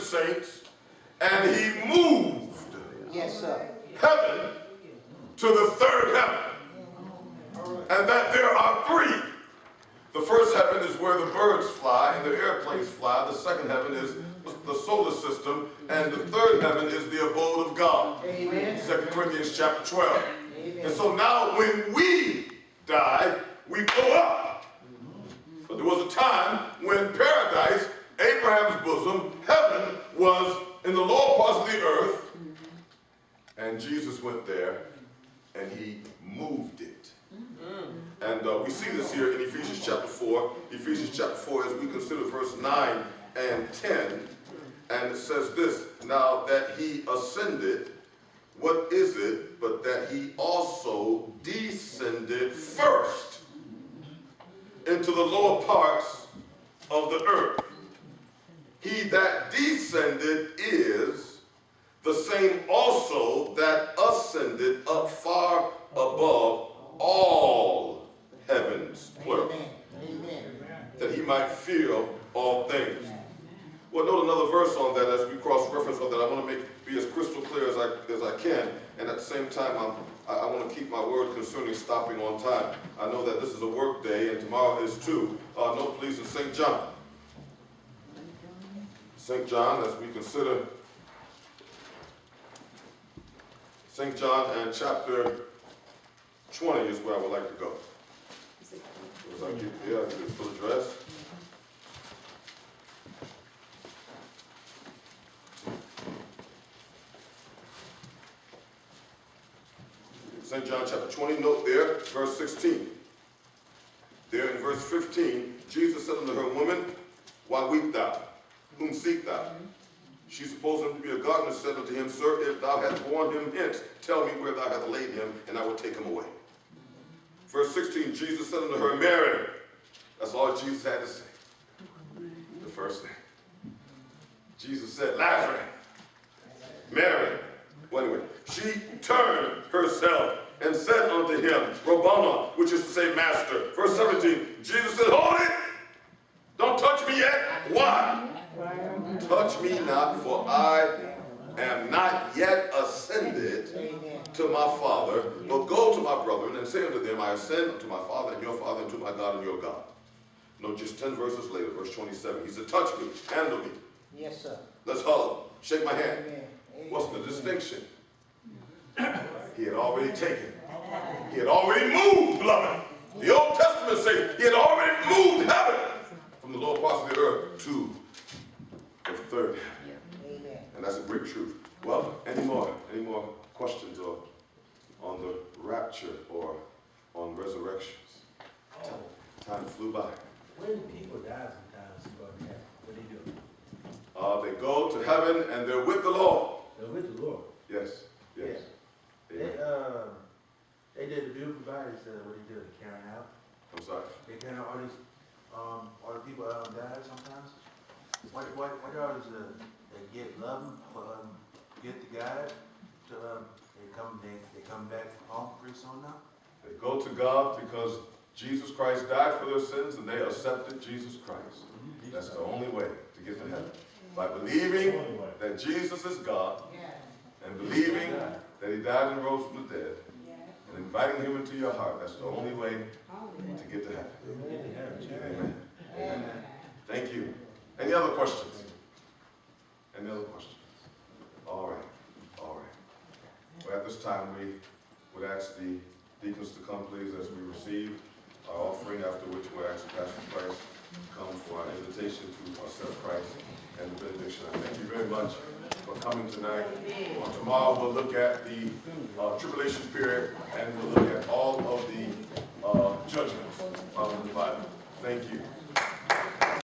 saints, and he moved heaven to the third heaven. And that there are three. The first heaven is where the birds fly and the airplanes fly. The second heaven is the solar system. And the third heaven is the abode of God. Amen. 2 Corinthians chapter 12. Amen. And so now when we die, we go up. But there was a time when paradise, Abraham's bosom, heaven, was in the lower parts of the earth. And Jesus went there and he moved it. And we see this here in Ephesians chapter 4. Ephesians chapter 4, as we consider verse 9 and 10. And it says this, now that he ascended, what is it but that he also descended first into the lower parts of the earth. He that descended is the same also that ascended up far above all heavens, plural. Amen. That he might fill all things. Well, note another verse on that as we cross-reference on that. I want to be as crystal clear as I can, and at the same time, I want to keep my word concerning stopping on time. I know that this is a work day, and tomorrow is too. Note please in St. John. St. John, as we consider St. John and chapter 20 is where I would like to go. As I get there, I get the full address. St. John chapter 20, note there, verse 16. There in verse 15, Jesus said unto her, woman, why weep thou? Whom seek thou? She supposed him to be a gardener, said unto him, sir, if thou hast borne him hence, tell me where thou hast laid him, and I will take him away. Verse 16, Jesus said unto her, Mary. That's all Jesus had to say. The first thing. Jesus said, Lazarus. Mary. Well, anyway, she turned herself and said unto him, Rabboni, which is to say, Master. Verse 17, Jesus said, hold it. Don't touch me yet. Why? Touch me not, for I am not yet ascended to my Father, but go to my brethren and say unto them, I ascend unto my Father and your Father, and to my God and your God. No, just 10 verses later, verse 27, he said, touch me, handle me. Yes, sir. Let's hug, shake my hand. Amen. What's the distinction? He had already taken. He had already moved, beloved. The Old Testament says he had already moved heaven from the lower parts of the earth to the third heaven. Amen. And that's a great truth. Well, any more questions or on the rapture or on resurrections? Time flew by. Where do people die sometimes? What do they do? They go to heaven and they're with the Lord. They're with the Lord. Yes. Yes. Yeah. They did the beautiful bodies. What they do? They carry out. I'm sorry. They carry out all the people die sometimes. What are they get love them, get the guy to they come back home pretty soon now? They go to God because Jesus Christ died for their sins and they accepted Jesus Christ. That's the only way to get to heaven. By believing that Jesus is God and believing that he died and rose from the dead and inviting him into your heart, that's the only way to get to heaven. Amen. Amen. Thank you. Any other questions? Any other questions? All right. Well, at this time, we would ask the deacons to come, please, as we receive our offering, after which we'll ask Pastor Price to come for our invitation to accept Christ and the benediction. I thank you very much for coming tonight. Tomorrow, we'll look at the tribulation period, and we'll look at all of the judgments found in the Bible. Thank you.